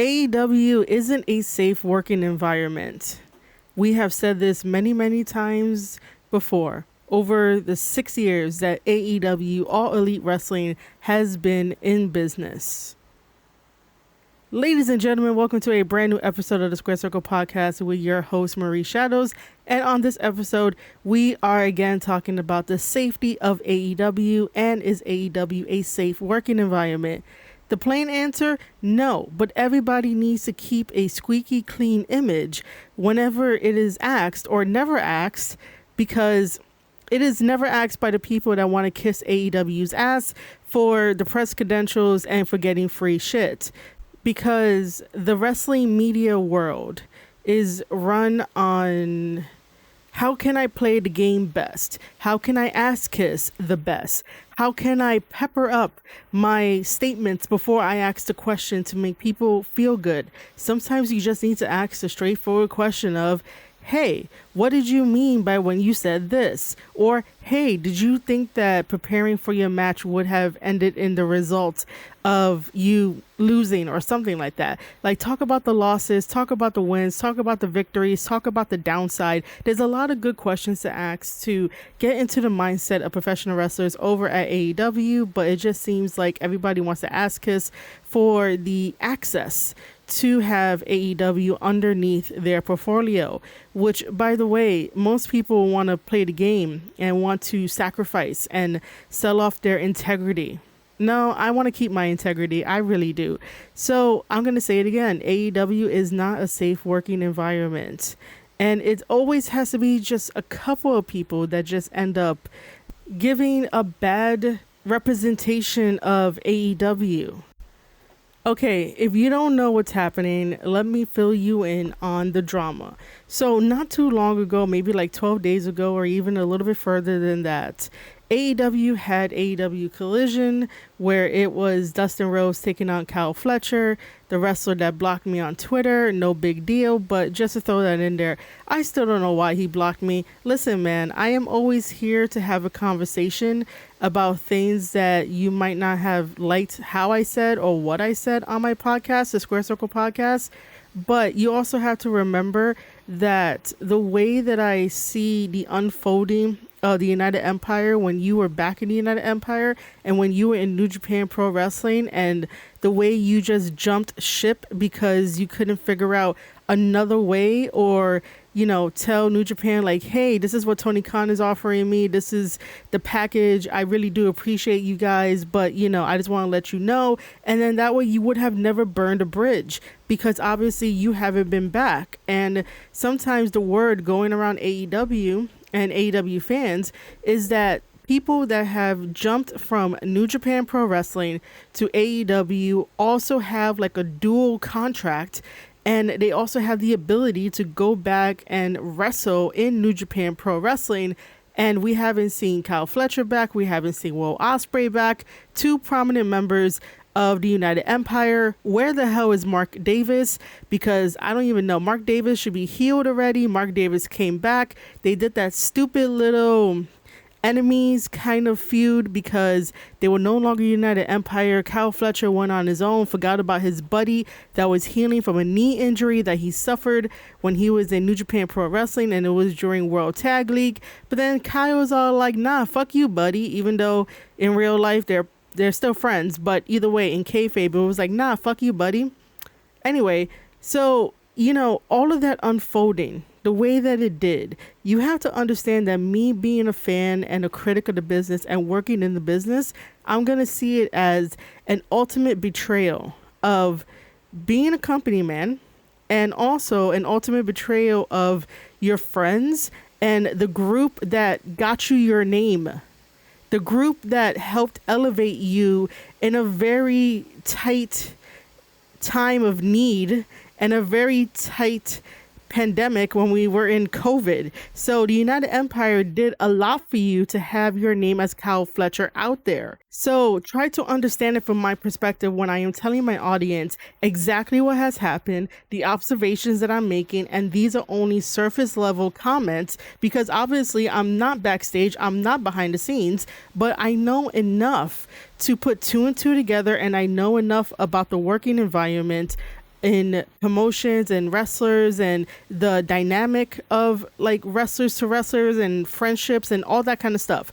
AEW isn't a safe working environment. We have said this many, many times before. Over the 6 years that AEW, All Elite Wrestling, has been in business. Ladies and gentlemen, welcome to a brand new episode of the Square Circle Podcast with your host, Marie Shadows. And on this episode, we are again talking about the safety of AEW and is AEW a safe working environment? The plain answer, no, but everybody needs to keep a squeaky clean image whenever it is asked or never asked, because it is never asked by the people that want to kiss AEW's ass for the press credentials and for getting free shit. Because the wrestling media world is run on how can I play the game best? How can I ass kiss the best? How can I pepper up my statements before I ask the question to make people feel good? Sometimes you just need to ask a straightforward question of, hey, what did you mean by when you said this? Or, hey, did you think that preparing for your match would have ended in the result of you losing or something like that? Like, talk about the losses, talk about the wins, talk about the victories, talk about the downside. There's a lot of good questions to ask to get into the mindset of professional wrestlers over at AEW, but it just seems like everybody wants to ask us for the access to have AEW underneath their portfolio, which, by the way, most people want to play the game and want to sacrifice and sell off their integrity. No, I want to keep my integrity. I really do. So I'm going to say it again. AEW is not a safe working environment. And it always has to be just a couple of people that just end up giving a bad representation of AEW. Okay, if you don't know what's happening, let me fill you in on the drama. So not too long ago, maybe like 12 days ago, or even a little bit further than that, AEW had AEW Collision, where it was Dustin Rhodes taking on Kyle Fletcher, the wrestler that blocked me on Twitter. No big deal, but just to throw that in there, I still don't know why he blocked me. Listen, man, I am always here to have a conversation about things that you might not have liked how I said or what I said on my podcast, the Square Circle Podcast. But you also have to remember that the way that I see the unfolding of the United Empire when you were back in the United Empire and when you were in New Japan Pro Wrestling, and the way you just jumped ship because you couldn't figure out another way, or, you know, tell New Japan like, hey, this is what Tony Khan is offering me. This is the package. I really do appreciate you guys, but, you know, I just want to let you know. And then that way you would have never burned a bridge, because obviously you haven't been back. And sometimes the word going around AEW and AEW fans is that people that have jumped from New Japan Pro Wrestling to AEW also have like a dual contract, and they also have the ability to go back and wrestle in New Japan Pro Wrestling. And we haven't seen Kyle Fletcher back. We haven't seen Will Ospreay back. Two prominent members of the United Empire. Where the hell is Mark Davis? Because I don't even know. Mark Davis should be healed already. Mark Davis came back. They did that stupid little enemies kind of feud because they were no longer United Empire. Kyle Fletcher went on his own, forgot about his buddy that was healing from a knee injury that he suffered when he was in New Japan Pro Wrestling, and it was during World Tag League. But then Kyle was all like, nah, fuck you, buddy, even though in real life they're still friends. But either way, in kayfabe, it was like, nah, fuck you, buddy. Anyway, so, you know, all of that unfolding the way that it did, you have to understand that me being a fan and a critic of the business and working in the business, I'm going to see it as an ultimate betrayal of being a company man, and also an ultimate betrayal of your friends and the group that got you your name, the group that helped elevate you in a very tight time of need and a very tight pandemic when we were in COVID. So the United Empire did a lot for you to have your name as Kyle Fletcher out there. So try to understand it from my perspective when I am telling my audience exactly what has happened, the observations that I'm making, and these are only surface level comments because obviously I'm not backstage, I'm not behind the scenes, but I know enough to put two and two together, and I know enough about the working environment in promotions and wrestlers and the dynamic of like wrestlers to wrestlers and friendships and all that kind of stuff.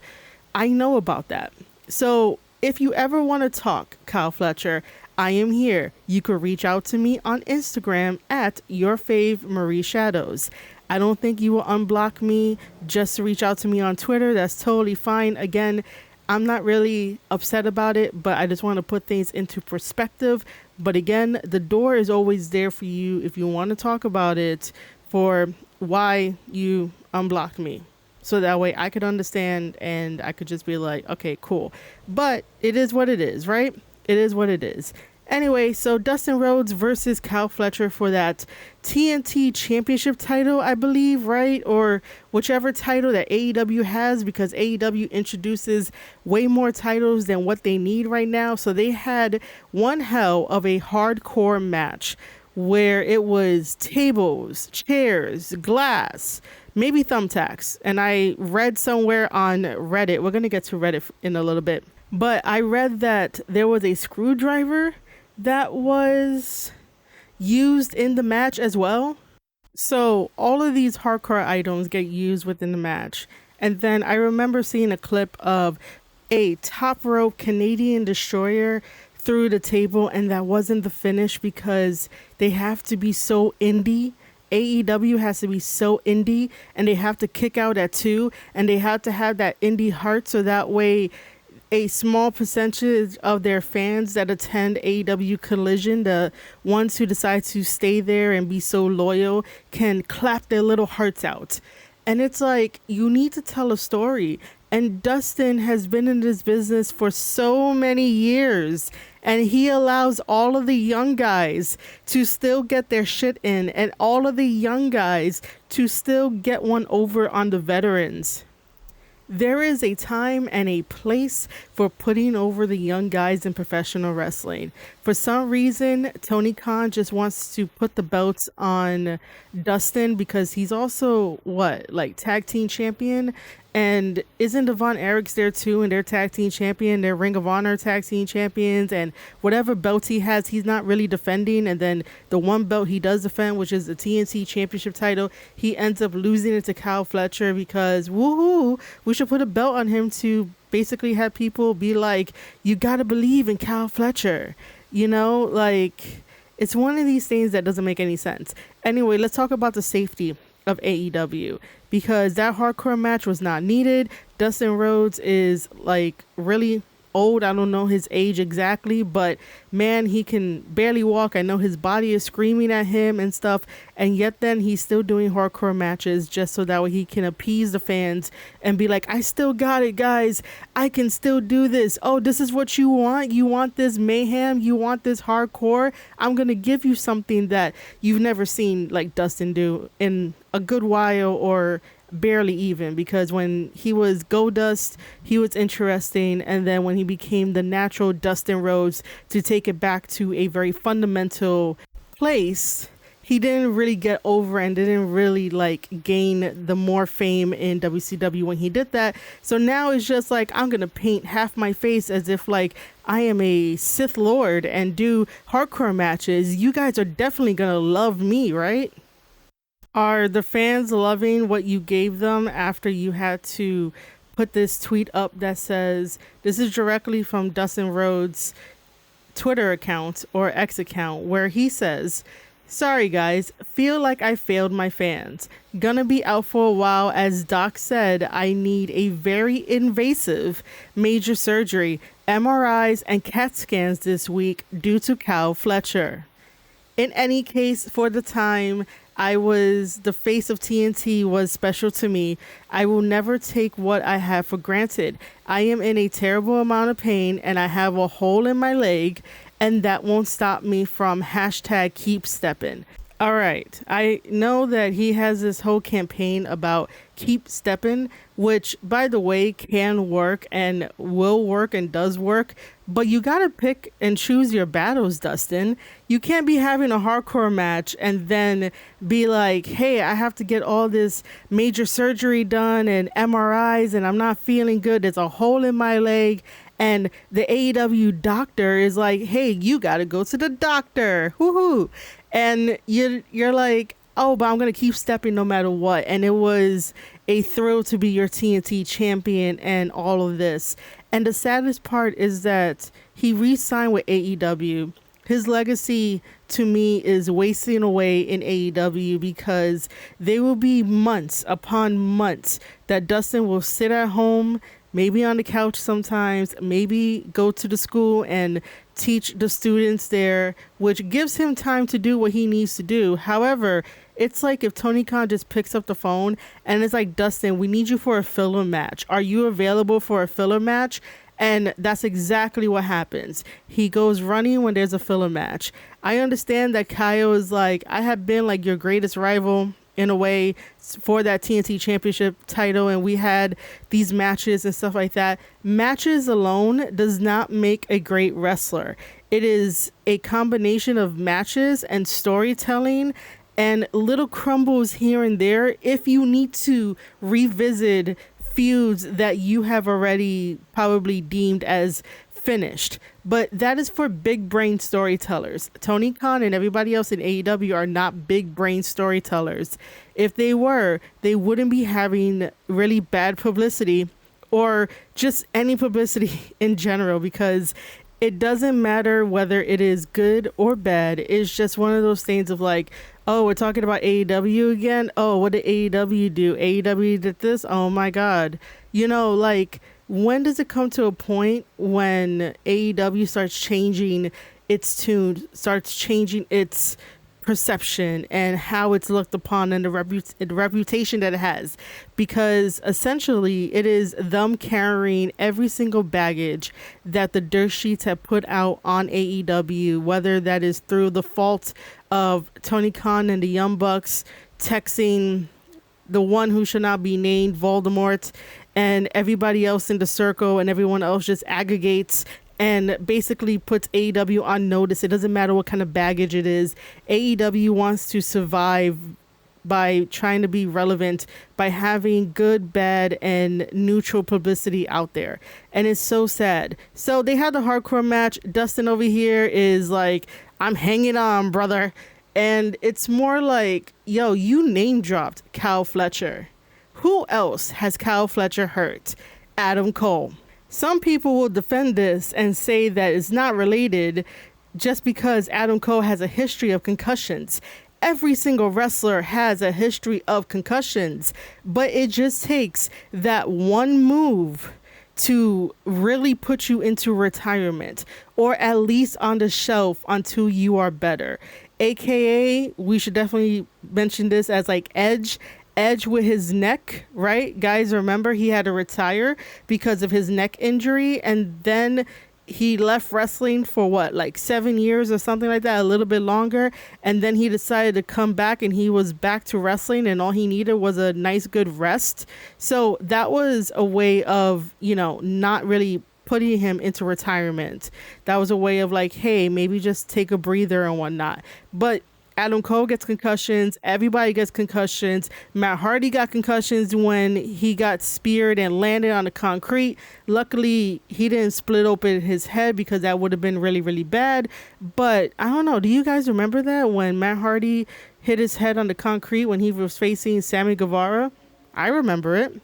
I know about that. So if you ever want to talk, Kyle Fletcher, I am here. You could reach out to me on Instagram at yourfavemarie_shadows. I don't think you will unblock me just to reach out to me on Twitter. That's totally fine. Again, I'm not really upset about it, but I just want to put things into perspective. But again, the door is always there for you if you want to talk about it, for why you unblocked me. So that way I could understand and I could just be like, okay, cool. But it is what it is, right? It is what it is. Anyway, so Dustin Rhodes versus Kyle Fletcher for that TNT championship title, I believe, right? Or whichever title that AEW has, because AEW introduces way more titles than what they need right now. So they had one hell of a hardcore match where it was tables, chairs, glass, maybe thumbtacks. And I read somewhere on Reddit, we're going to get to Reddit in a little bit, but I read that there was a screwdriver that was used in the match as well. So all of these hardcore items get used within the match. And then I remember seeing a clip of a top rope Canadian destroyer through the table, and that wasn't the finish because they have to be so indie. AEW has to be so indie, and they have to kick out at 2, and they have to have that indie heart, so that way a small percentage of their fans that attend AEW Collision, the ones who decide to stay there and be so loyal, can clap their little hearts out. And it's like, you need to tell a story. And Dustin has been in this business for so many years, and he allows all of the young guys to still get their shit in, and all of the young guys to still get one over on the veterans. There is a time and a place for putting over the young guys in professional wrestling. For some reason, Tony Khan just wants to put the belts on Dustin because he's also, tag team champion? And isn't Devon Eric's there too, and they're tag team champion, they're Ring of Honor tag team champions, and whatever belt he has, he's not really defending. And then the one belt he does defend, which is the TNT championship title, he ends up losing it to Kyle Fletcher because, woohoo, we should put a belt on him to basically have people be like, you gotta believe in Kyle Fletcher. You know, like, it's one of these things that doesn't make any sense. Anyway, let's talk about the safety of AEW, because that hardcore match was not needed. Dustin Rhodes is like really old. I don't know his age exactly, but man, he can barely walk. I know his body is screaming at him and stuff, and yet then he's still doing hardcore matches just so that way he can appease the fans and be like, I still got it, guys. I can still do this. Oh, this is what you want? You want this mayhem? You want this hardcore? I'm gonna give you something that you've never seen like Dustin do in a good while, or barely even, because when he was Goldust, he was interesting, and then when he became the natural Dustin Rhodes to take it back to a very fundamental place, he didn't really get over and didn't really like gain the more fame in WCW when he did that. So now it's just like, I'm gonna paint half my face as if like I am a Sith Lord and do hardcore matches. You guys are definitely gonna love me, right? Are the fans loving what you gave them after you had to put this tweet up that says, this is directly from Dustin Rhodes' Twitter account or X account, where he says, sorry guys, feel like I failed my fans. Gonna be out for a while. As Doc said, I need a very invasive major surgery, MRIs and CAT scans this week due to Kyle Fletcher. In any case, for the time I was the face of TNT was special to me, I will never take what I have for granted. I am in a terrible amount of pain and I have a hole in my leg, and that won't stop me from hashtag keep stepping. All right. I know that he has this whole campaign about keep stepping, which, by the way, can work and will work and does work. But you got to pick and choose your battles, Dustin. You can't be having a hardcore match and then be like, hey, I have to get all this major surgery done and MRIs and I'm not feeling good. There's a hole in my leg. And the AEW doctor is like, hey, you got to go to the doctor. Woohoo. And you're like, oh, but I'm gonna keep stepping no matter what. And it was a thrill to be your TNT champion and all of this. And the saddest part is that he re-signed with AEW. His legacy to me is wasting away in AEW because there will be months upon months that Dustin will sit at home, maybe on the couch sometimes, maybe go to the school and teach the students there, which gives him time to do what he needs to do. However, it's like if Tony Khan just picks up the phone and it's like, Dustin, we need you for a filler match. Are you available for a filler match? And that's exactly what happens. He goes running when there's a filler match. I understand that Kyle is like, I have been like your greatest rival in a way for that TNT championship title, and we had these matches and stuff like that. Matches alone does not make a great wrestler. It is a combination of matches and storytelling and little crumbles here and there if you need to revisit feuds that you have already probably deemed as finished. But that is for big brain storytellers. Tony Khan and everybody else in AEW are not big brain storytellers. If they were, they wouldn't be having really bad publicity or just any publicity in general, because it doesn't matter whether it is good or bad. It's just one of those things of like, oh, we're talking about AEW again. Oh, what did AEW do? AEW did this. Oh my God. You know, like, when does it come to a point when AEW starts changing its tune, starts changing its perception and how it's looked upon and the reputation that it has? Because essentially it is them carrying every single baggage that the dirt sheets have put out on AEW, whether that is through the fault of Tony Khan and the Young Bucks texting the one who should not be named, Voldemort, and everybody else in the circle, and everyone else just aggregates and basically puts AEW on notice. It doesn't matter what kind of baggage it is. AEW wants to survive by trying to be relevant, by having good, bad, and neutral publicity out there. And it's so sad. So they had the hardcore match. Dustin over here is like, I'm hanging on, brother. And it's more like, yo, you name dropped Kyle Fletcher. Who else has Kyle Fletcher hurt? Adam Cole. Some people will defend this and say that it's not related just because Adam Cole has a history of concussions. Every single wrestler has a history of concussions, but it just takes that one move to really put you into retirement, or at least on the shelf until you are better. AKA, we should definitely mention this as like Edge with his neck, right? Guys, remember he had to retire because of his neck injury, and then he left wrestling for what, like 7 years or something like that, a little bit longer, and then he decided to come back, and he was back to wrestling, and all he needed was a nice good rest. So that was a way of, you know, not really putting him into retirement. That was a way of like, hey, maybe just take a breather and whatnot. But Adam Cole gets concussions. Everybody gets concussions. Matt Hardy got concussions when he got speared and landed on the concrete. Luckily, he didn't split open his head because that would have been really, really bad. But I don't know. Do you guys remember that when Matt Hardy hit his head on the concrete when he was facing Sammy Guevara? I remember it.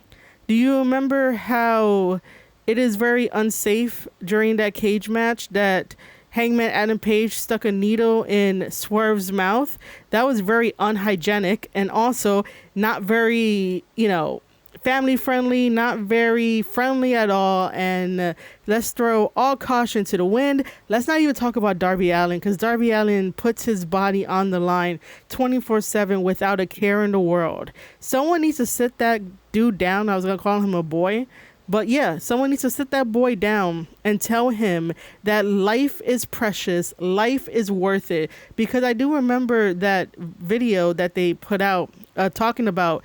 Do you remember how it is very unsafe during that cage match that Hangman Adam Page stuck a needle in Swerve's mouth? That was very unhygienic and also not very, you know, family friendly, not very friendly at all. And let's throw all caution to the wind. Let's not even talk about Darby Allin, because Darby Allin puts his body on the line 24/7 without a care in the world. Someone needs to sit that dude down. I was going to call him a boy. But yeah, someone needs to sit that boy down and tell him that life is precious, life is worth it. Because I do remember that video that they put out talking about,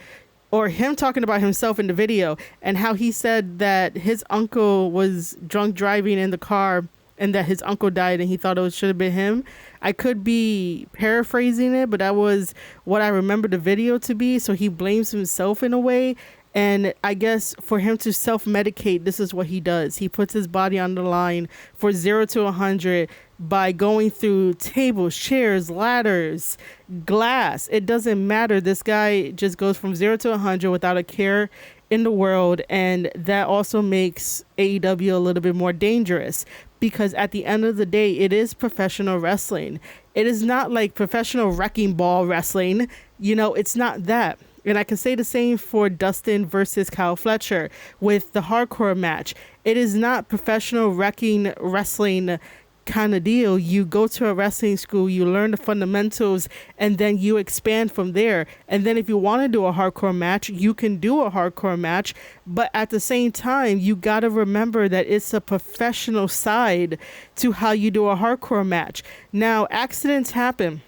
or him talking about himself in the video, and how he said that his uncle was drunk driving in the car and that his uncle died and he thought it should have been him. I could be paraphrasing it, but that was what I remember the video to be. So he blames himself in a way. And I guess for him to self-medicate, this is what he does. He puts his body on the line for 0 to 100 by going through tables, chairs, ladders, glass. It doesn't matter. This guy just goes from 0 to 100 without a care in the world. And that also makes AEW a little bit more dangerous, because at the end of the day, it is professional wrestling. It is not like professional wrecking ball wrestling. You know, it's not that. And I can say the same for Dustin versus Kyle Fletcher with the hardcore match. It is not professional wrecking wrestling kind of deal. You go to a wrestling school, you learn the fundamentals, and then you expand from there. And then if you want to do a hardcore match, you can do a hardcore match. But at the same time, you got to remember that it's a professional side to how you do a hardcore match. Now, accidents happen.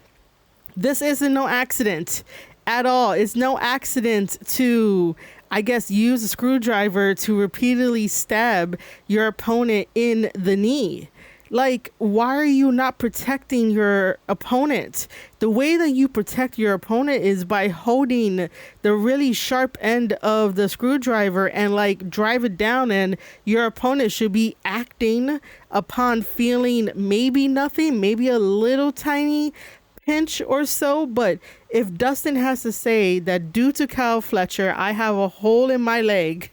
This isn't no accident at all. It's no accident to, I guess, use a screwdriver to repeatedly stab your opponent in the knee. Like, why are you not protecting your opponent? The way that you protect your opponent is by holding the really sharp end of the screwdriver and like drive it down, and your opponent should be acting upon feeling maybe nothing, maybe a little tiny pinch or so. But if Dustin has to say that due to Kyle Fletcher, I have a hole in my leg,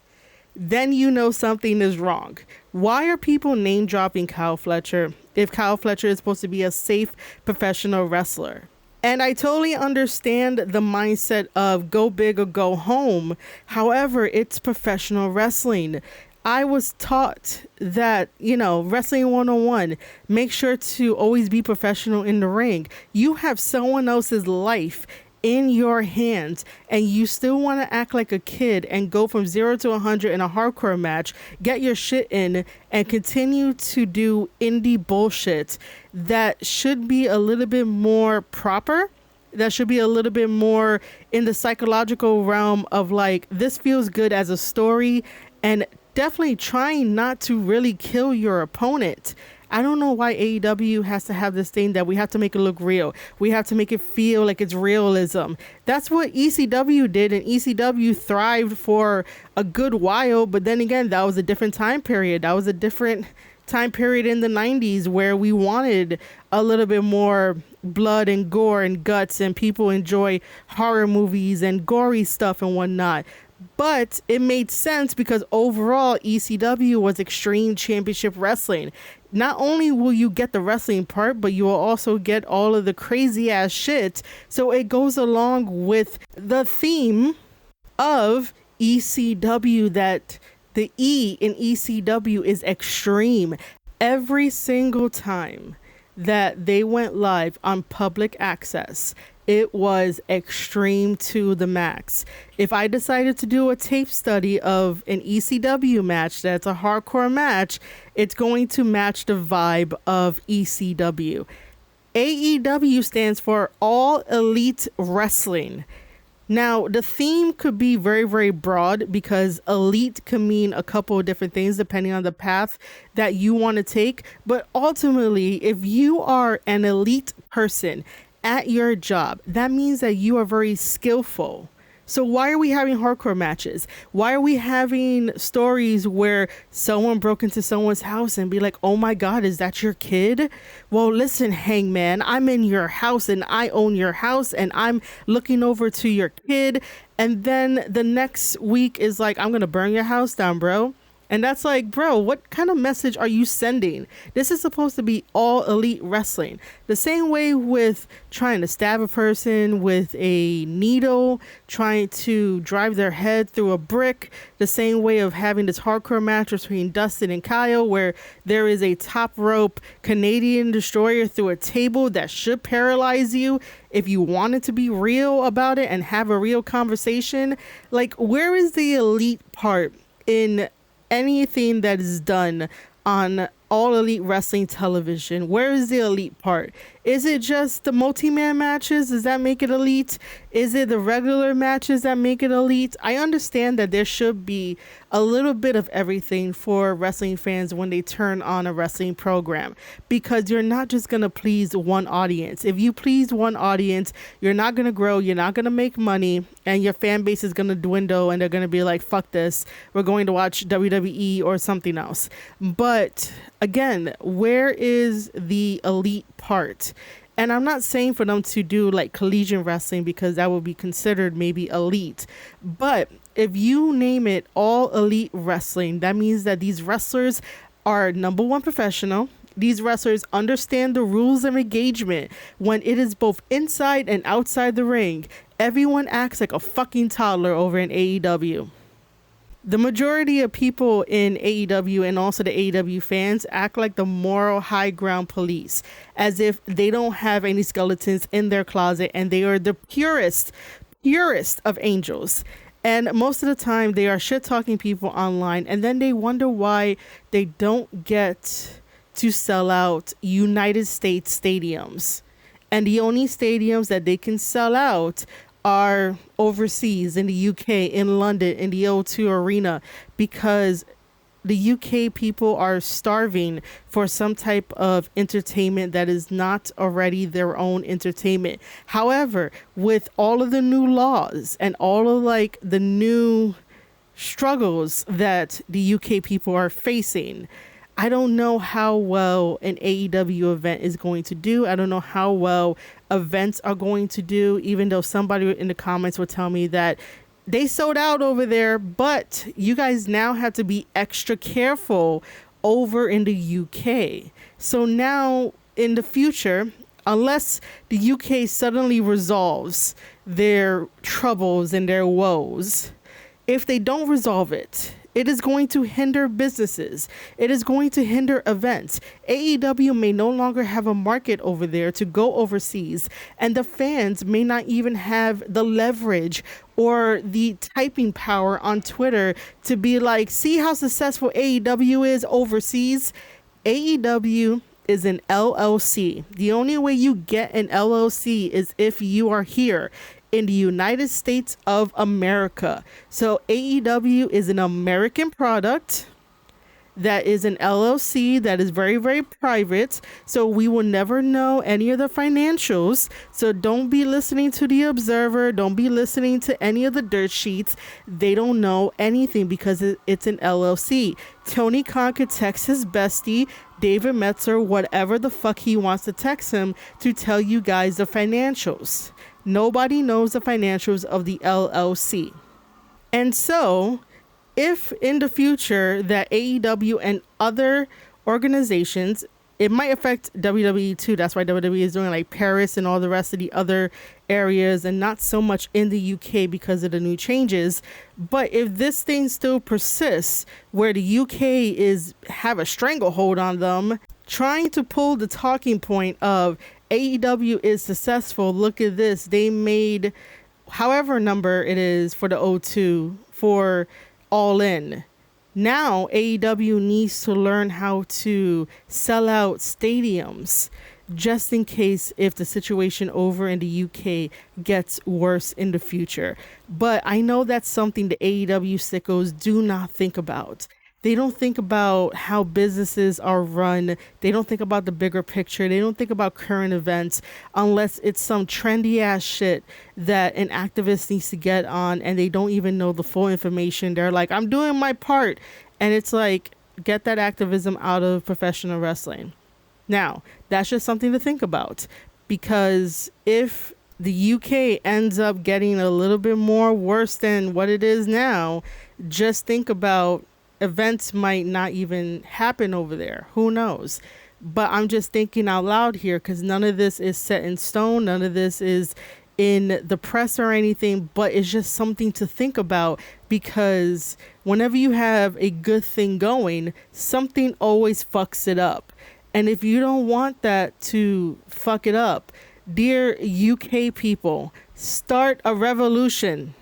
then you know something is wrong. Why are people name dropping Kyle Fletcher if Kyle Fletcher is supposed to be a safe professional wrestler? And I totally understand the mindset of go big or go home. However, it's professional wrestling. I was taught that, you know, wrestling 101, make sure to always be professional in the ring. You have someone else's life in your hands, and you still want to act like a kid and go from 0 to 100 in a hardcore match, get your shit in, and continue to do indie bullshit that should be a little bit more proper. That should be a little bit more in the psychological realm of like, this feels good as a story, and definitely trying not to really kill your opponent. I don't know why AEW has to have this thing that we have to make it look real. We have to make it feel like it's realism. That's what ECW did, and ECW thrived for a good while. But then again, that was a different time period. That was a different time period in the 90s where we wanted a little bit more blood and gore and guts, and people enjoy horror movies and gory stuff and whatnot. But it made sense because overall ECW was Extreme Championship Wrestling. Not only will you get the wrestling part, but you will also get all of the crazy ass shit. So it goes along with the theme of ECW, that the E in ECW is extreme. Every single time that they went live on public access, it was extreme to the max. If I decided to do a tape study of an ECW match that's a hardcore match, it's going to match the vibe of ECW. AEW stands for All Elite Wrestling. Now, the theme could be very, very broad because elite can mean a couple of different things depending on the path that you want to take. But ultimately, if you are an elite person at your job, that means that you are very skillful. So why are we having hardcore matches? Why are we having stories where someone broke into someone's house and be like, oh my God, is that your kid? Well, listen, Hangman, I'm in your house and I own your house and I'm looking over to your kid. And then the next week is like, I'm going to burn your house down, bro. And that's like, bro, what kind of message are you sending? This is supposed to be all elite wrestling. The same way with trying to stab a person with a needle, trying to drive their head through a brick. The same way of having this hardcore match between Dustin and Kyle, where there is a top rope Canadian destroyer through a table that should paralyze you if you wanted to be real about it and have a real conversation. Like, where is the elite part in anything that is done on All Elite Wrestling Television? Where is the elite part? Is it just the multi-man matches? Does that make it elite? Is it the regular matches that make it elite? I understand that there should be a little bit of everything for wrestling fans when they turn on a wrestling program, because you're not just going to please one audience. If you please one audience, you're not going to grow, you're not going to make money, and your fan base is going to dwindle, and they're going to be like, fuck this, we're going to watch WWE or something else. But again, where is the elite part? And I'm not saying for them to do like collegiate wrestling, because that would be considered maybe elite. But if you name it All Elite Wrestling, that means that these wrestlers are, number one, professional. These wrestlers understand the rules of engagement when it is both inside and outside the ring. Everyone acts like a fucking toddler over in AEW. The majority of people in AEW and also the AEW fans act like the moral high ground police, as if they don't have any skeletons in their closet and they are the purest of angels. And most of the time they are shit talking people online, and then they wonder why they don't get to sell out United States stadiums. And the only stadiums that they can sell out are overseas, in the UK, in London, in the O2 Arena, because the UK people are starving for some type of entertainment that is not already their own entertainment. However, with all of the new laws and all of like the new struggles that the UK people are facing, I don't know how well an AEW event is going to do. I don't know how well events are going to do, even though somebody in the comments will tell me that they sold out over there, but you guys now have to be extra careful over in the UK. So now in the future, unless the UK suddenly resolves their troubles and their woes, if they don't resolve it, it is going to hinder businesses. It is going to hinder events. AEW may no longer have a market over there to go overseas, and the fans may not even have the leverage or the typing power on Twitter to be like, see how successful AEW is overseas? AEW is an LLC. The only way you get an LLC is if you are here in the United States of America. So AEW is an American product that is an LLC that is very, very private. So we will never know any of the financials. So don't be listening to the Observer. Don't be listening to any of the dirt sheets. They don't know anything because it's an LLC. Tony Khan could text his bestie, David Metzer, whatever the fuck he wants to text him to tell you guys the financials. Nobody knows the financials of the LLC. And so if in the future that AEW and other organizations, it might affect WWE too. That's why WWE is doing like Paris and all the rest of the other areas and not so much in the UK because of the new changes. But if this thing still persists where the UK is have a stranglehold on them, trying to pull the talking point of AEW is successful. Look at this. They made however number it is for the O2 for All In. Now AEW needs to learn how to sell out stadiums just in case if the situation over in the UK gets worse in the future. But I know that's something the AEW sickos do not think about. They don't think about how businesses are run. They don't think about the bigger picture. They don't think about current events unless it's some trendy ass shit that an activist needs to get on and they don't even know the full information. They're like, I'm doing my part. And it's like, get that activism out of professional wrestling. Now, that's just something to think about, because if the UK ends up getting a little bit more worse than what it is now, just think about events might not even happen over there. Who knows? But I'm just thinking out loud here because none of this is set in stone. None of this is in the press or anything, but it's just something to think about, because whenever you have a good thing going, something always fucks it up. And if you don't want that to fuck it up, dear UK people, start a revolution.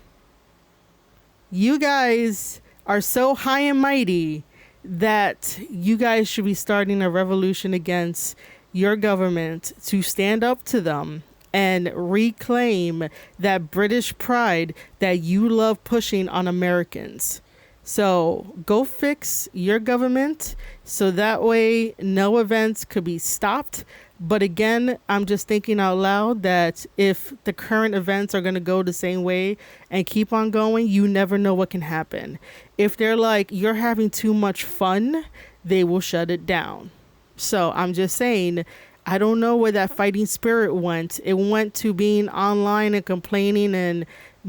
You guys are so high and mighty that you guys should be starting a revolution against your government to stand up to them and reclaim that British pride that you love pushing on Americans. So go fix your government so that way no events could be stopped. But again, I'm just thinking out loud that if the current events are going to go the same way and keep on going, you never know what can happen. If they're like, you're having too much fun, they will shut it down. So I'm just saying, I don't know where that fighting spirit went. It went to being online and complaining and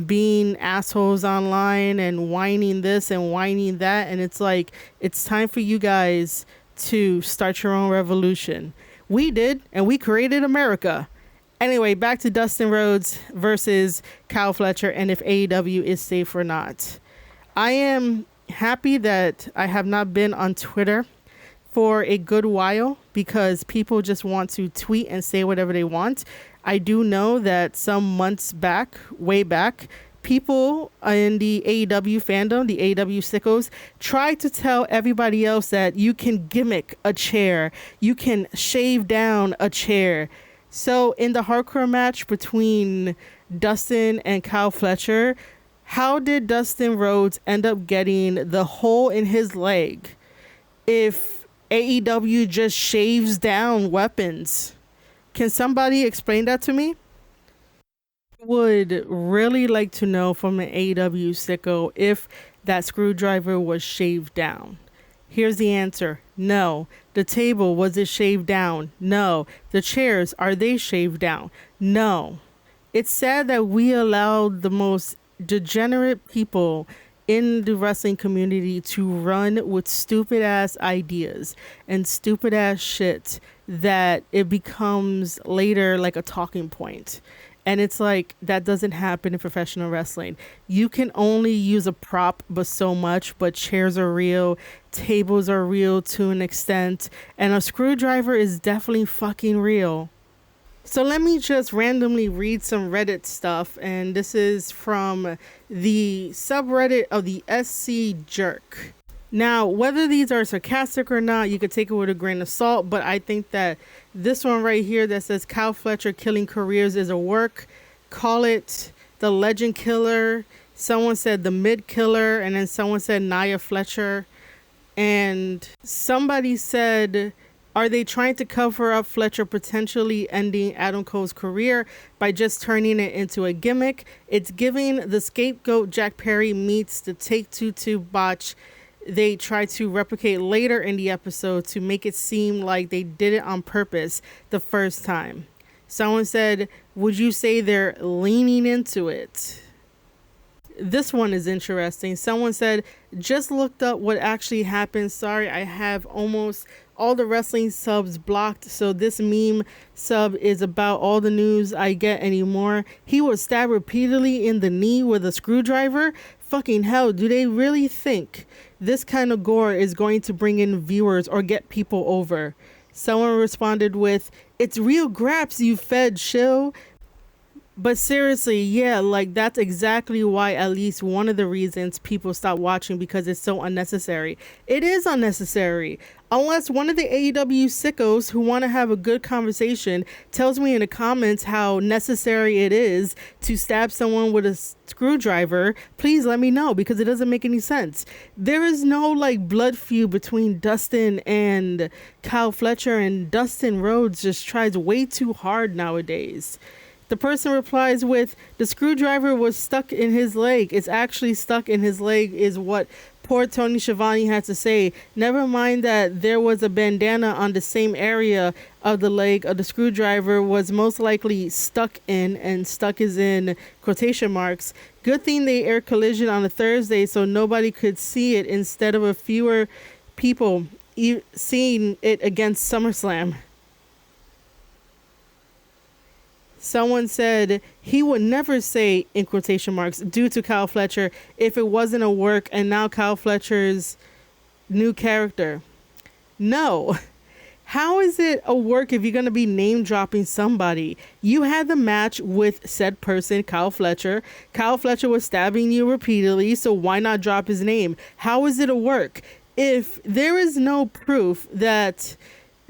being assholes online and whining this and whining that. And it's like, it's time for you guys to start your own revolution. We did, and we created America. Anyway, back to Dustin Rhodes versus Kyle Fletcher and if AEW is safe or not. I am happy that I have not been on Twitter for a good while because people just want to tweet and say whatever they want. I do know that some months back, way back, people in the AEW fandom, the AEW Sickos, try to tell everybody else that you can gimmick a chair, you can shave down a chair. So in the hardcore match between Dustin and Kyle Fletcher, how did Dustin Rhodes end up getting the hole in his leg if AEW just shaves down weapons? Can somebody explain that to me? Would really like to know from an AEW sicko if that screwdriver was shaved down. Here's the answer. No. The table, was it shaved down? No. The chairs, are they shaved down? No. It's sad that we allowed the most degenerate people in the wrestling community to run with stupid ass ideas and stupid ass shit that it becomes later like a talking point. And it's like, that doesn't happen in professional wrestling. You can only use a prop but so much, but chairs are real, tables are real to an extent, and a screwdriver is definitely fucking real. So let me just randomly read some Reddit stuff, and this is from the subreddit of the SC Jerk. Now, whether these are sarcastic or not, you could take it with a grain of salt, but I think that this one right here that says Kyle Fletcher killing careers is a work. Call it the legend killer. Someone said the mid killer, and then someone said Nia Fletcher. And somebody said, are they trying to cover up Fletcher potentially ending Adam Cole's career by just turning it into a gimmick? It's giving the scapegoat Jack Perry meets the Take-Two botch they try to replicate later in the episode to make it seem like they did it on purpose the first time. Someone said, would you say they're leaning into it? This one is interesting. Someone said, just looked up what actually happened. Sorry, I have almost all the wrestling subs blocked, so this meme sub is about all the news I get anymore. He was stabbed repeatedly in the knee with a screwdriver. Fucking hell, do they really think this kind of gore is going to bring in viewers or get people over? Someone responded with, it's real graps, you fed shill. But seriously, yeah, like that's exactly why at least one of the reasons people stop watching, because it's so unnecessary. It is unnecessary. Unless one of the AEW sickos who want to have a good conversation tells me in the comments how necessary it is to stab someone with a screwdriver, please let me know, because it doesn't make any sense. There is no like blood feud between Dustin and Kyle Fletcher, and Dustin Rhodes just tries way too hard nowadays. The person replies with, the screwdriver was stuck in his leg. It's actually stuck in his leg is what poor Tony Schiavone had to say. Never mind that there was a bandana on the same area of the leg of the screwdriver was most likely stuck in, and stuck is in quotation marks. Good thing they aired Collision on a Thursday so nobody could see it instead of a fewer people seeing it against SummerSlam. Someone said he would never say, in quotation marks, due to Kyle Fletcher if it wasn't a work, and now Kyle Fletcher's new character. No. How is it a work if you're going to be name dropping somebody? You had the match with said person, Kyle Fletcher. Kyle Fletcher was stabbing you repeatedly, so why not drop his name? How is it a work? if there is no proof that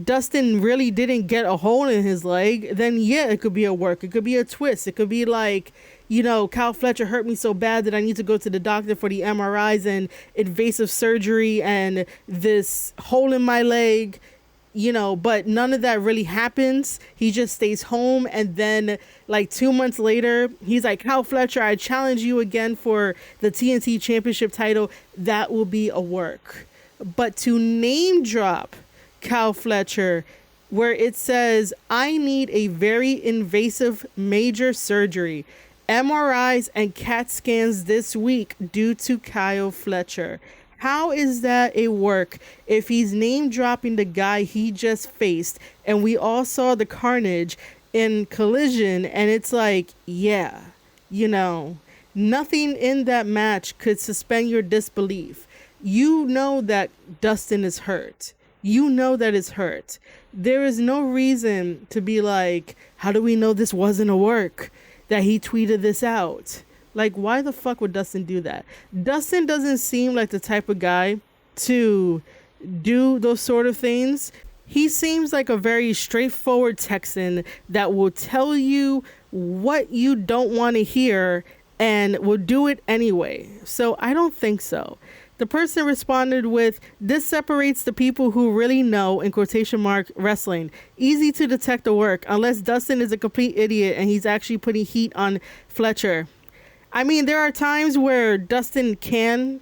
Dustin really didn't get a hole in his leg, then yeah, it could be a work. It could be a twist. It could be like, Kyle Fletcher hurt me so bad that I need to go to the doctor for the MRIs and invasive surgery and this hole in my leg, but none of that really happens. He just stays home. And then like 2 months later, he's like, Kyle Fletcher, I challenge you again for the TNT championship title. That will be a work. But to name drop Kyle Fletcher, where it says, I need a very invasive major surgery, MRIs and CAT scans this week due to Kyle Fletcher. How is that a work if he's name dropping the guy he just faced? And we all saw the carnage in Collision, and it's like, yeah, nothing in that match could suspend your disbelief. You know that Dustin is hurt. You know that it's hurt. There is no reason to be like, how do we know this wasn't a work? That he tweeted this out. Like, why the fuck would Dustin do that? Dustin doesn't seem like the type of guy to do those sort of things. He seems like a very straightforward Texan that will tell you what you don't want to hear and will do it anyway. So I don't think so. The person responded with, this separates the people who really know, in quotation mark, wrestling. Easy to detect the work, unless Dustin is a complete idiot and he's actually putting heat on Fletcher. I mean, there are times where Dustin can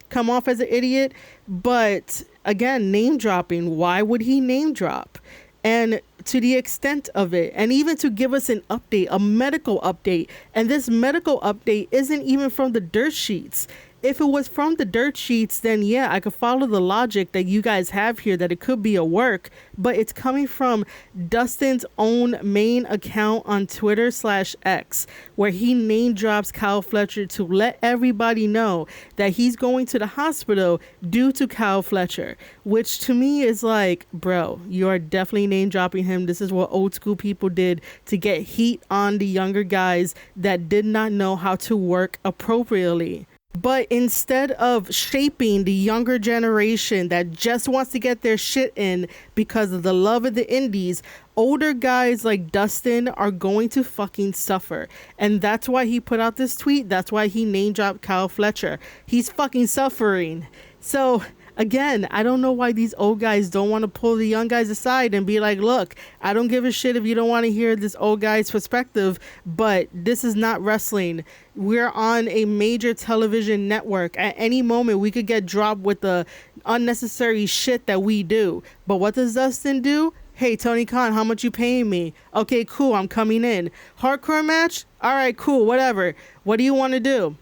come off as an idiot, but again, name dropping, why would he name drop? And to the extent of it, and even to give us an update, a medical update, and this medical update isn't even from the dirt sheets. If it was from the dirt sheets, then yeah, I could follow the logic that you guys have here that it could be a work, but it's coming from Dustin's own main account on Twitter/X, where he name drops Kyle Fletcher to let everybody know that he's going to the hospital due to Kyle Fletcher, which to me is like, bro, you are definitely name dropping him. This is what old school people did to get heat on the younger guys that did not know how to work appropriately. But instead of shaping the younger generation that just wants to get their shit in because of the love of the indies, older guys like Dustin are going to fucking suffer. And that's why he put out this tweet. That's why he name dropped Kyle Fletcher. He's fucking suffering. So again, I don't know why these old guys don't want to pull the young guys aside and be like, look, I don't give a shit if you don't want to hear this old guy's perspective, but this is not wrestling. We're on a major television network. At any moment, we could get dropped with the unnecessary shit that we do. But what does Dustin do? Hey, Tony Khan, how much you paying me? Okay, cool, I'm coming in. Hardcore match? All right, cool, whatever. What do you want to do?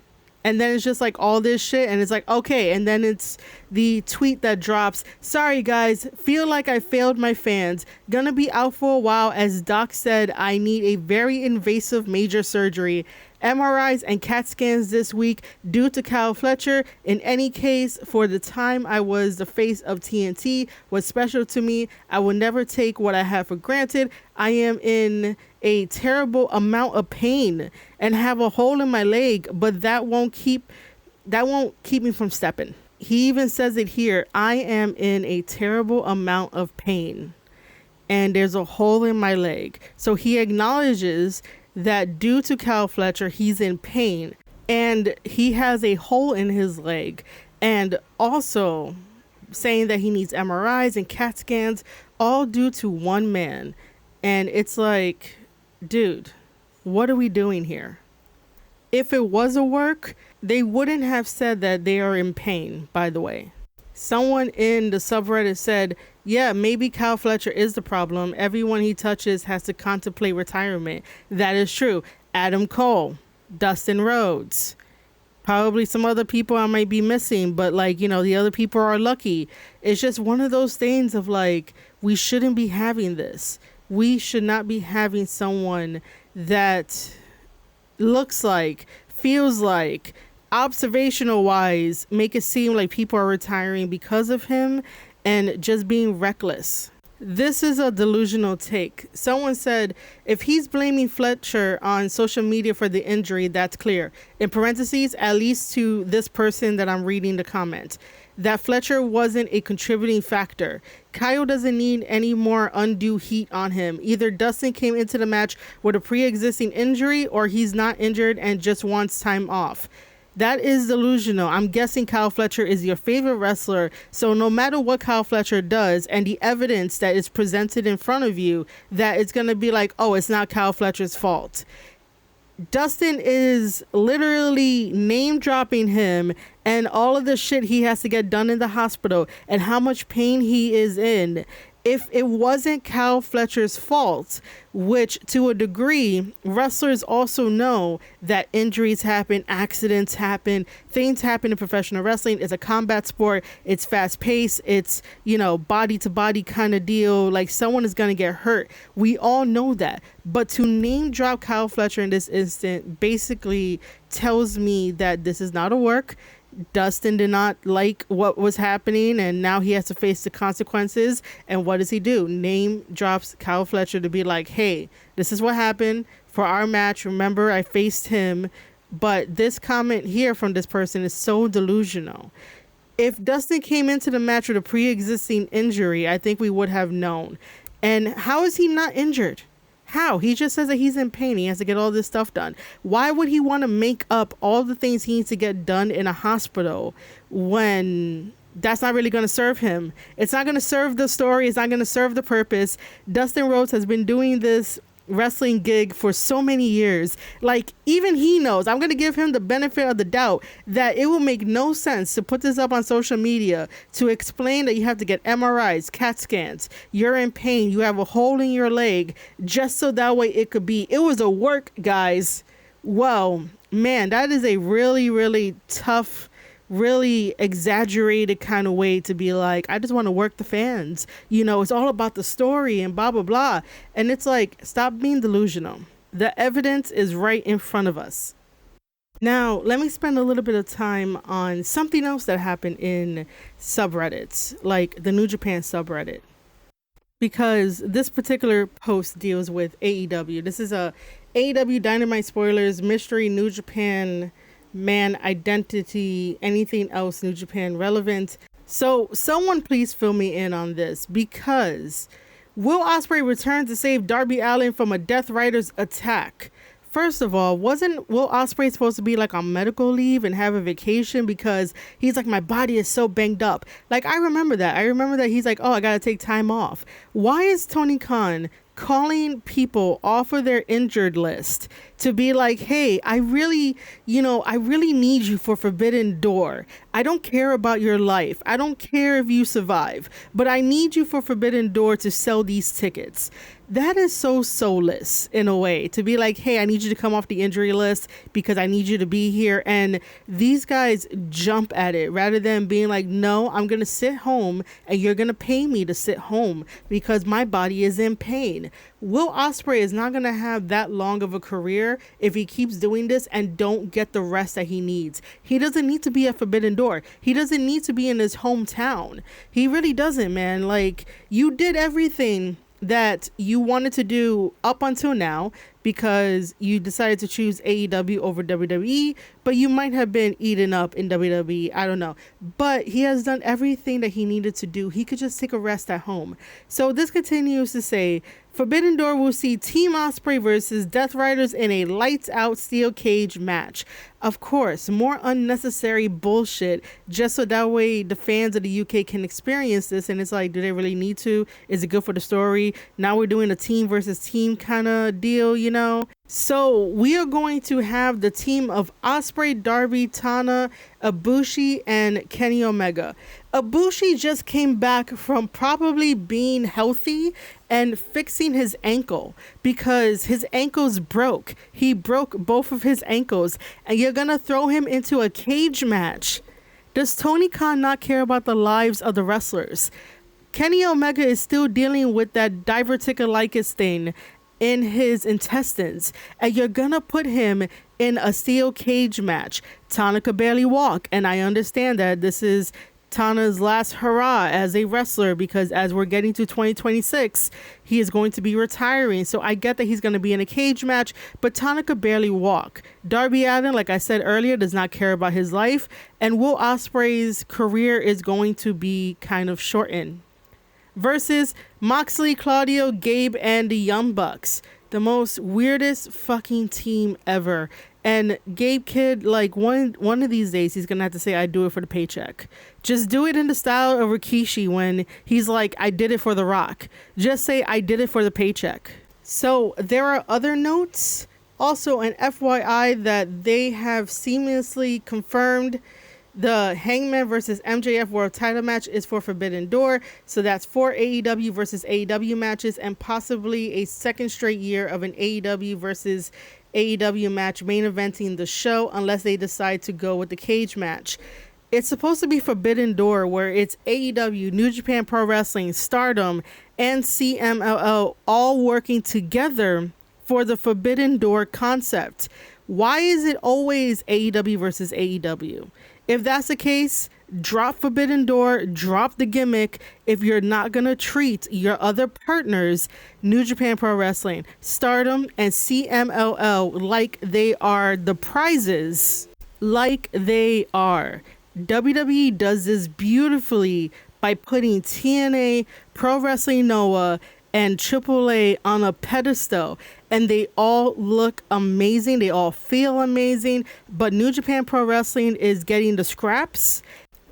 And then it's just like all this shit, and it's like, okay. And then it's the tweet that drops, sorry guys, feel like I failed my fans. Gonna be out for a while, as Doc said, I need a very invasive major surgery. MRIs and CAT scans this week due to Kyle Fletcher. In any case, for the time I was the face of TNT was special to me. I will never take what I have for granted. I am in a terrible amount of pain and have a hole in my leg, but that won't keep me from stepping. He even says it here. I am in a terrible amount of pain and there's a hole in my leg. So he acknowledges that due to Kyle Fletcher, he's in pain and he has a hole in his leg, and also saying that he needs MRIs and CAT scans, all due to one man. And it's like, dude, what are we doing here? If it was a work, they wouldn't have said that they are in pain, by the way. Someone in the subreddit said, yeah, maybe Kyle Fletcher is the problem. Everyone he touches has to contemplate retirement. That is true. Adam Cole, Dustin Rhodes, probably some other people I might be missing, but like, the other people are lucky. It's just one of those things of like, we shouldn't be having this. We should not be having someone that looks like, feels like, observational wise, make it seem like people are retiring because of him and just being reckless. This is a delusional take. Someone said, if he's blaming Fletcher on social media for the injury, that's clear. In parentheses, at least to this person that I'm reading the comment. that Fletcher wasn't a contributing factor. Kyle doesn't need any more undue heat on him. Either Dustin came into the match with a pre-existing injury, or he's not injured and just wants time off. That is delusional. I'm guessing Kyle Fletcher is your favorite wrestler, so no matter what Kyle Fletcher does and the evidence that is presented in front of you, that it's going to be like, oh, it's not Kyle Fletcher's fault. Dustin is literally name dropping him and all of the shit he has to get done in the hospital and how much pain he is in. If it wasn't Kyle Fletcher's fault, which to a degree, wrestlers also know that injuries happen, accidents happen, things happen in professional wrestling. It's a combat sport. It's fast paced. It's, body to body kind of deal. Like, someone is going to get hurt. We all know that. But to name drop Kyle Fletcher in this instant basically tells me that this is not a work. Dustin did not like what was happening, and now he has to face the consequences. And what does he do? Name drops Kyle Fletcher to be like, hey, this is what happened for our match. Remember, I faced him. But this comment here from this person is so delusional. If Dustin came into the match with a pre-existing injury, I think we would have known. And how is he not injured? How? He just says that he's in pain. He has to get all this stuff done. Why would he want to make up all the things he needs to get done in a hospital when that's not really going to serve him? It's not going to serve the story. It's not going to serve the purpose. Dustin Rhodes has been doing this wrestling gig for so many years. Like, even he knows, I'm going to give him the benefit of the doubt, that it will make no sense to put this up on social media to explain that you have to get MRIs, CAT scans, you're in pain, you have a hole in your leg, just so that way it could be. It was a work, guys. Well, man, that is a really, really tough, really exaggerated kind of way to be like, I just want to work the fans. It's all about the story and blah, blah, blah. And it's like, stop being delusional. The evidence is right in front of us. Now, let me spend a little bit of time on something else that happened in subreddits, like the New Japan subreddit. Because this particular post deals with AEW. This is a AEW Dynamite spoilers, mystery, New Japan man identity, anything else New Japan relevant. So someone please fill me in on this, because Will Ospreay returned to save Darby Allin from a Death Riders attack. First of all, wasn't Will Ospreay supposed to be like on medical leave and have a vacation, because he's like, my body is so banged up? Like, I remember that he's like, oh, I gotta take time off. Why is Tony Khan calling people off of their injured list to be like, hey, I really need you for Forbidden Door. I don't care about your life. I don't care if you survive, but I need you for Forbidden Door to sell these tickets. That is so soulless in a way, to be like, hey, I need you to come off the injury list because I need you to be here. And these guys jump at it rather than being like, no, I'm going to sit home and you're going to pay me to sit home because my body is in pain. Will Ospreay is not going to have that long of a career if he keeps doing this and don't get the rest that he needs. He doesn't need to be at Forbidden Door. He doesn't need to be in his hometown. He really doesn't, man. Like, you did everything that you wanted to do up until now because you decided to choose AEW over WWE, but you might have been eaten up in WWE. I don't know. But he has done everything that he needed to do. He could just take a rest at home. So this continues to say, Forbidden Door will see Team Ospreay versus Death Riders in a lights out steel cage match. Of course, more unnecessary bullshit, just so that way the fans of the UK can experience this. And it's like, do they really need to? Is it good for the story? Now we're doing a team versus team kind of deal, So we are going to have the team of Ospreay, Darby, Tana, Ibushi, and Kenny Omega. Ibushi just came back from probably being healthy and fixing his ankle because his ankles broke. He broke both of his ankles, and you're going to throw him into a cage match. Does Tony Khan not care about the lives of the wrestlers? Kenny Omega is still dealing with that diverticulitis thing in his intestines, and you're gonna put him in a steel cage match. Tana could barely walk, and I understand that this is Tana's last hurrah as a wrestler, because as we're getting to 2026, he is going to be retiring. So I get that he's going to be in a cage match, but Tana could barely walk. Darby Allin, like I said earlier, does not care about his life, and Will Ospreay's career is going to be kind of shortened. Versus Moxley, Claudio, Gabe, and the Young Bucks. The most weirdest fucking team ever. And Gabe Kidd, like one of these days, he's going to have to say, I do it for the paycheck. Just do it in the style of Rikishi when he's like, I did it for The Rock. Just say, I did it for the paycheck. So there are other notes. Also, an FYI that they have seamlessly confirmed the Hangman versus MJF World Title match is for Forbidden Door. So that's 4 AEW versus AEW matches and possibly a second straight year of an AEW versus AEW match main eventing the show, unless they decide to go with the cage match. It's supposed to be Forbidden Door, where it's AEW, New Japan Pro Wrestling, Stardom, and CMLL all working together for the Forbidden Door concept. Why is it always AEW versus AEW? If that's the case, drop Forbidden Door, drop the gimmick if you're not going to treat your other partners, New Japan Pro Wrestling, Stardom, and CMLL, like they are the prizes. Like they are. WWE does this beautifully by putting TNA, Pro Wrestling Noah, and AAA on a pedestal, and they all look amazing. They all feel amazing, but New Japan Pro Wrestling is getting the scraps.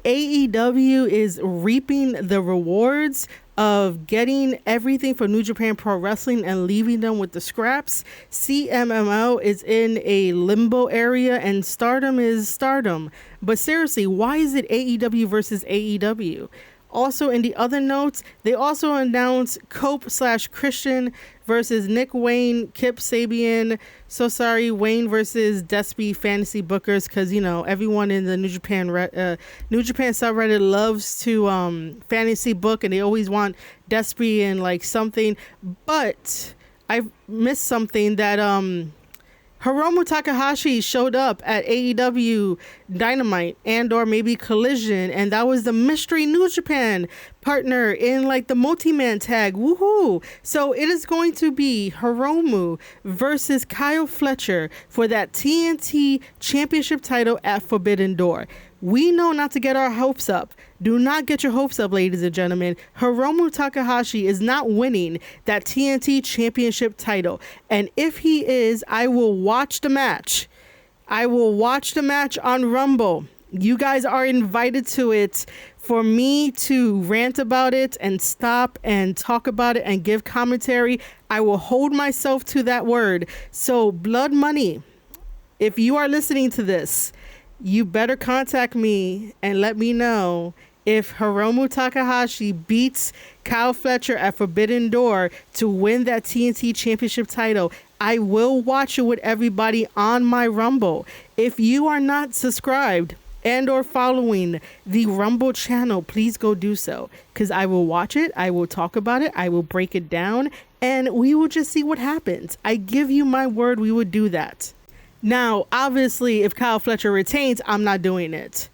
AEW is reaping the rewards of getting everything from New Japan Pro Wrestling and leaving them with the scraps. CMML is in a limbo area, and Stardom is Stardom. But seriously, why is it AEW versus AEW? Also, in the other notes, they also announced Cope/Christian versus Nick Wayne, Kip Sabian. So sorry, Wayne versus Despy Fantasy Bookers, because, you know, everyone in the New Japan subreddit loves to fantasy book, and they always want Despy and like something. But I missed something that Hiromu Takahashi showed up at AEW Dynamite and or maybe Collision, and that was the mystery New Japan partner in like the multi-man tag. Woohoo! So it is going to be Hiromu versus Kyle Fletcher for that TNT Championship title at Forbidden Door. We know not to get our hopes up. Do not get your hopes up, ladies and gentlemen. Hiromu Takahashi is not winning that TNT Championship title. And if he is, I will watch the match. I will watch the match on Rumble. You guys are invited to it. For me to rant about it and stop and talk about it and give commentary, I will hold myself to that word. So, Blood Money, if you are listening to this, you better contact me and let me know if Hiromu Takahashi beats Kyle Fletcher at Forbidden Door to win that TNT Championship title. I will watch it with everybody on my Rumble. If you are not subscribed and or following the Rumble channel, please go do so, because I will watch it, I will talk about it, I will break it down, and we will just see what happens. I give you my word, we would do that. Now, obviously, if Kyle Fletcher retains, I'm not doing it.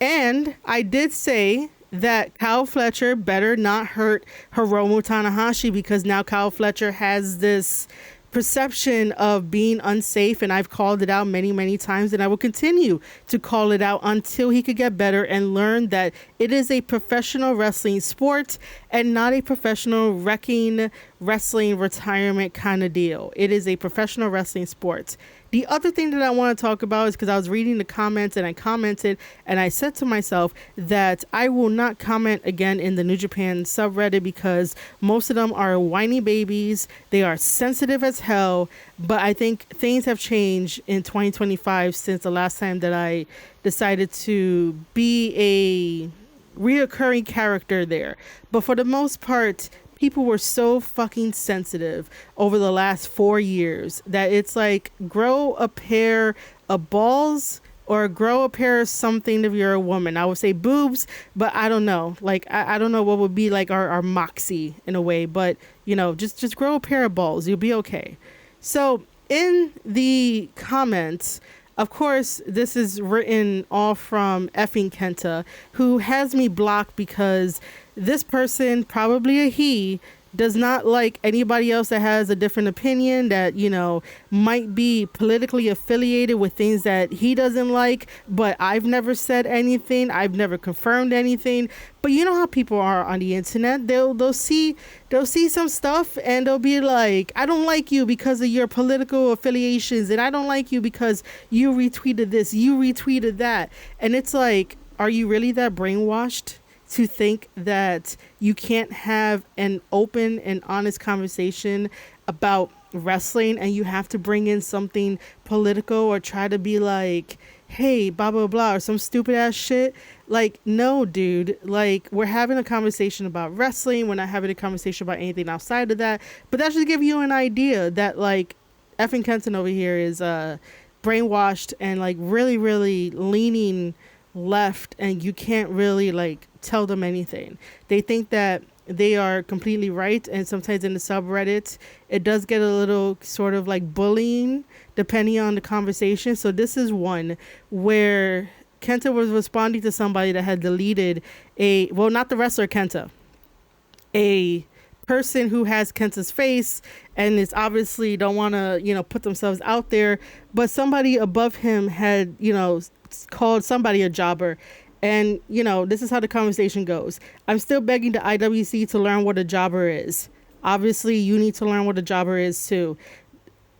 And I did say that Kyle Fletcher better not hurt Hiromu Tanahashi, because now Kyle Fletcher has this perception of being unsafe, and I've called it out many, many times, and I will continue to call it out until he could get better and learn that it is a professional wrestling sport and not a professional wrecking wrestling retirement kind of deal. It is a professional wrestling sport. The other thing that I want to talk about is because I was reading the comments and I commented and I said to myself that I will not comment again in the New Japan subreddit because most of them are whiny babies. They are sensitive as hell, but I think things have changed in 2025 since the last time that I decided to be a reoccurring character there. But for the most part, people were so fucking sensitive over the last 4 years that it's like, grow a pair of balls or grow a pair of something if you're a woman. I would say boobs, but I don't know. Like, I don't know what would be like our moxie in a way, but you know, just grow a pair of balls. You'll be okay. So in the comments, Of course, this is written all from effing Kenta, who has me blocked because this person, probably a he, does not like anybody else that has a different opinion, that, might be politically affiliated with things that he doesn't like. But I've never said anything. I've never confirmed anything. But you know how people are on the internet. They'll see some stuff and they'll be like, I don't like you because of your political affiliations, and I don't like you because you retweeted this, you retweeted that. And it's like, are you really that brainwashed to think that you can't have an open and honest conversation about wrestling, and you have to bring in something political or try to be like, hey, blah blah blah, or some stupid ass shit? Like, no, dude. Like, we're having a conversation about wrestling. We're not having a conversation about anything outside of that. But that should give you an idea that, like, effing Kenton over here is brainwashed and, like, really really leaning left, and you can't really, like, tell them anything. They think that they are completely right, and sometimes in the subreddit it does get a little sort of like bullying depending on the conversation. So this is one where Kenta was responding to somebody that had deleted not the wrestler Kenta, a person who has Kenta's face and is obviously don't want to put themselves out there, but somebody above him had called somebody a jobber. And, this is how the conversation goes. I'm still begging the IWC to learn what a jobber is. Obviously, you need to learn what a jobber is, too.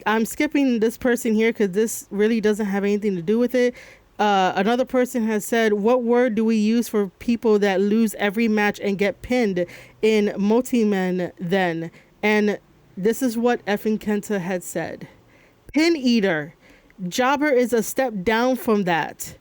I'm skipping this person here because this really doesn't have anything to do with it. Another person has said, what word do we use for people that lose every match and get pinned in multi-men then? And this is what effing Kenta had said. Pin eater. Jobber is a step down from that.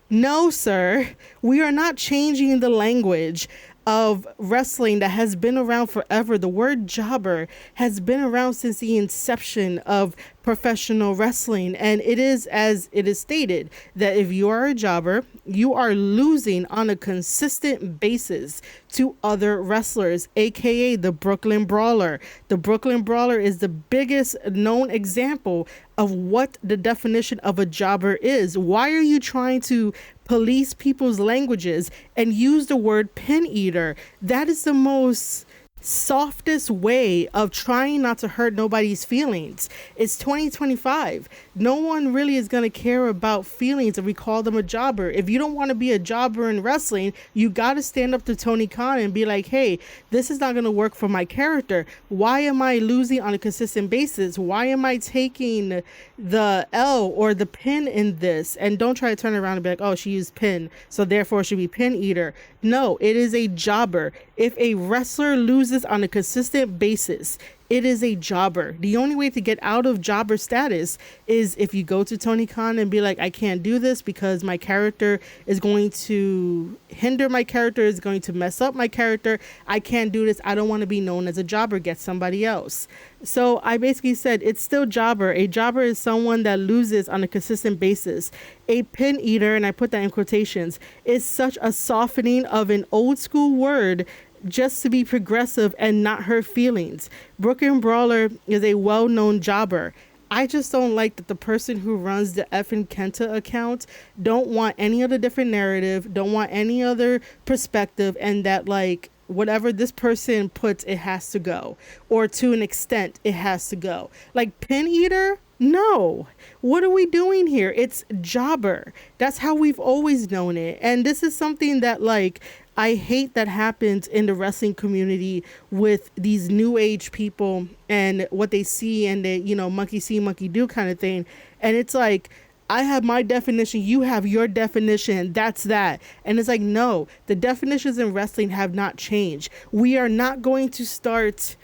No, sir, we are not changing the language of wrestling that has been around forever. The word jobber has been around since the inception of professional wrestling, and it is, as it is stated, that if you are a jobber, you are losing on a consistent basis to other wrestlers, aka the Brooklyn Brawler. The Brooklyn Brawler is the biggest known example of what the definition of a jobber is. Why are you trying to police people's languages and use the word pin eater? That is the most softest way of trying not to hurt nobody's feelings. It's 2025. No one really is going to care about feelings if we call them a jobber. If you don't want to be a jobber in wrestling, you got to stand up to Tony Khan and be like, hey, this is not going to work for my character. Why am I losing on a consistent basis? Why am I taking the L or the pin in this? And don't try to turn around and be like, oh, she used pin, so therefore she be pin eater. No, it is a jobber. If a wrestler loses on a consistent basis, it is a jobber. The only way to get out of jobber status is if you go to Tony Khan and be like, I can't do this because my character is going to hinder my character, is going to mess up my character. I can't do this. I don't want to be known as a jobber. Get somebody else. So I basically said it's still jobber. A jobber is someone that loses on a consistent basis. A pin eater, and I put that in quotations, is such a softening of an old school word just to be progressive and not hurt feelings. Brooklyn Brawler is a well-known jobber. I just don't like that the person who runs the effing Kenta account don't want any other different narrative, don't want any other perspective, and that, like, whatever this person puts, it has to go. Or to an extent, it has to go. Like, pin eater? No. What are we doing here? It's jobber. That's how we've always known it. And this is something that, like, I hate that happens in the wrestling community with these new age people and what they see and they, monkey see, monkey do kind of thing. And it's like, I have my definition, you have your definition, that's that. And it's like, no, the definitions in wrestling have not changed. We are not going to start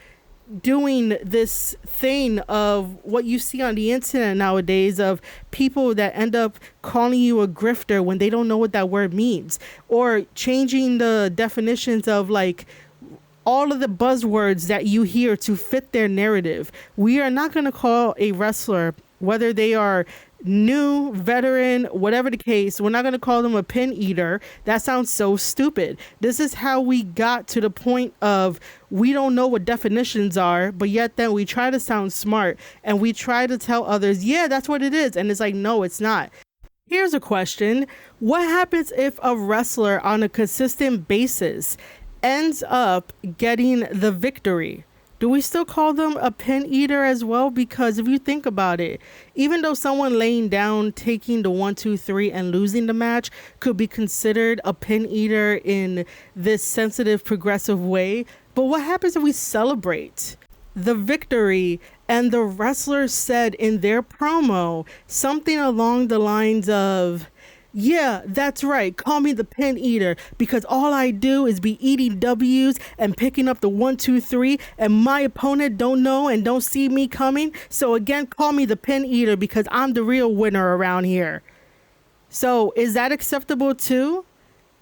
doing this thing of what you see on the internet nowadays of people that end up calling you a grifter when they don't know what that word means, or changing the definitions of, like, all of the buzzwords that you hear to fit their narrative. We are not going to call a wrestler, whether they are new, veteran, whatever the case, we're not going to call them a pin eater. That sounds so stupid. This is how we got to the point of we don't know what definitions are, but yet then we try to sound smart and we try to tell others, yeah, that's what it is. And it's like, no, it's not. Here's a question. What happens if a wrestler on a consistent basis ends up getting the victory? Do we still call them a pin eater as well? Because if you think about it, even though someone laying down, taking the 1, 2, 3 and losing the match could be considered a pin eater in this sensitive, progressive way, but what happens if we celebrate the victory and the wrestler said in their promo something along the lines of, yeah, that's right, call me the pin eater because all I do is be eating W's and picking up the 1, 2, 3 and my opponent don't know and don't see me coming. So again, call me the pin eater because I'm the real winner around here. So is that acceptable too?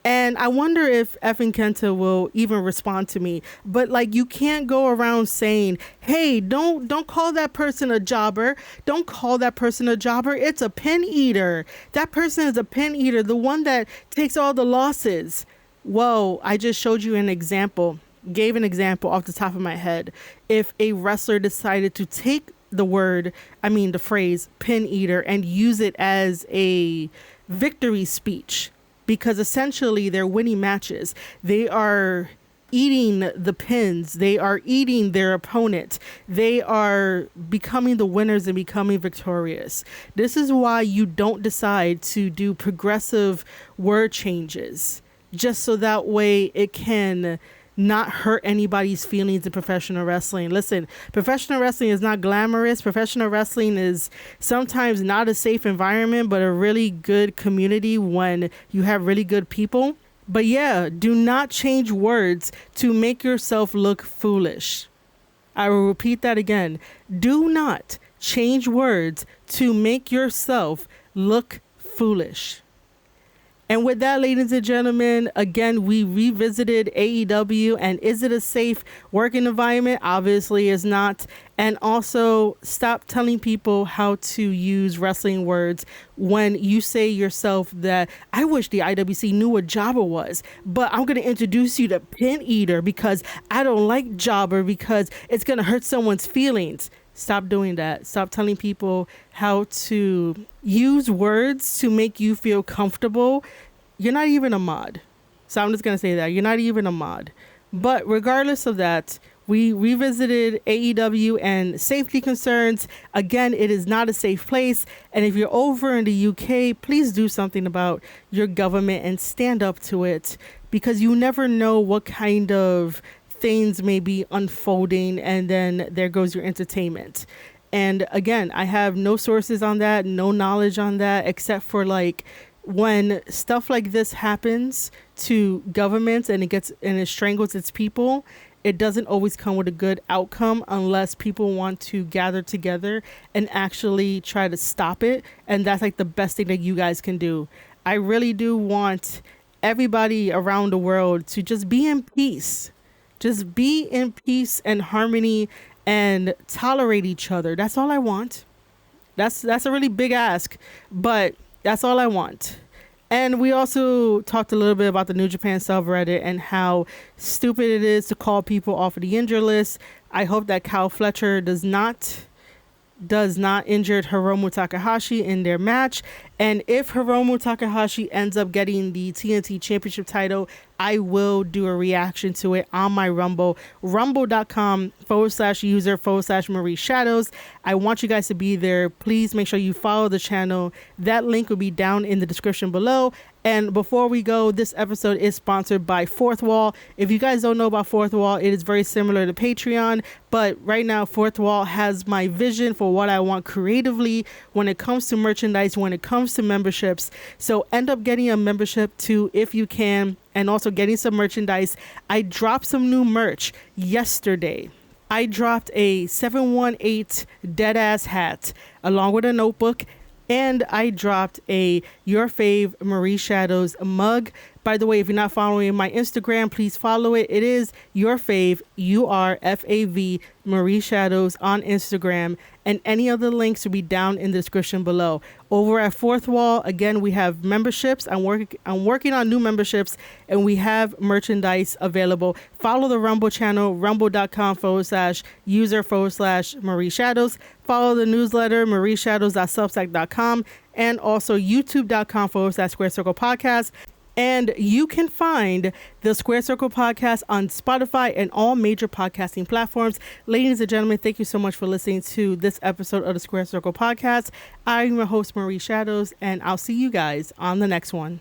And I wonder if effing Kenta will even respond to me. But like, you can't go around saying, hey, don't call that person a jobber. Don't call that person a jobber. It's a pin eater. That person is a pin eater, the one that takes all the losses. Whoa, I just showed you an example, gave an example off the top of my head. If a wrestler decided to take the phrase pin eater and use it as a victory speech, because essentially they're winning matches. They are eating the pins. They are eating their opponent. They are becoming the winners and becoming victorious. This is why you don't decide to do progressive word changes, just so that way it can not hurt anybody's feelings in professional wrestling. Listen, professional wrestling is not glamorous. Professional wrestling is sometimes not a safe environment, but a really good community when you have really good people. But yeah, do not change words to make yourself look foolish. I will repeat that again. Do not change words to make yourself look foolish. And with that, ladies and gentlemen, again, we revisited AEW and is it a safe working environment? Obviously it's not. And also stop telling people how to use wrestling words when you say yourself that I wish the IWC knew what jobber was, but I'm going to introduce you to pin eater because I don't like jobber because it's going to hurt someone's feelings. Stop doing that. Stop telling people how to use words to make you feel comfortable. You're not even a mod. So I'm just going to say that. You're not even a mod. But regardless of that, we revisited AEW and safety concerns. Again, it is not a safe place. And if you're over in the UK, please do something about your government and stand up to it, because you never know what kind of things may be unfolding, and then there goes your entertainment. And again, I have no sources on that, no knowledge on that, except for like when stuff like this happens to governments and it strangles its people, it doesn't always come with a good outcome unless people want to gather together and actually try to stop it. And that's like the best thing that you guys can do. I really do want everybody around the world to just be in peace. Just be in peace and harmony and tolerate each other. That's all I want. That's a really big ask, but that's all I want. And we also talked a little bit about the New Japan subreddit and how stupid it is to call people off of the injured list. I hope that Kyle Fletcher does not injure Hiromu Takahashi in their match. And if Hiromu Takahashi ends up getting the TNT Championship title, I will do a reaction to it on my Rumble, rumble.com/user/Marie Shadows. I want you guys to be there. Please make sure you follow the channel. That link will be down in the description below. And before we go, this episode is sponsored by Fourth Wall. If you guys don't know about Fourth Wall, it is very similar to Patreon. But right now, Fourth Wall has my vision for what I want creatively when it comes to merchandise, when it comes to memberships. So end up getting a membership too if you can, and also getting some merchandise. I dropped some new merch yesterday. I dropped a 718 Deadass hat along with a notebook. And I dropped a Your Fave Marie Shadows mug. By the way, if you're not following my Instagram, please follow it. It is Your Fave, URFAV Marie Shadows on Instagram. And any other links will be down in the description below. Over at Fourth Wall, again, we have memberships. I'm working on new memberships, and we have merchandise available. Follow the Rumble channel, rumble.com/user/Marie Shadows. Follow the newsletter, marieshadows.substack.com. and also youtube.com/Square Circle Podcast. And you can find the Square Circle Podcast on Spotify and all major podcasting platforms. Ladies and gentlemen, thank you so much for listening to this episode of the Square Circle Podcast. I'm your host, Marie Shadows, and I'll see you guys on the next one.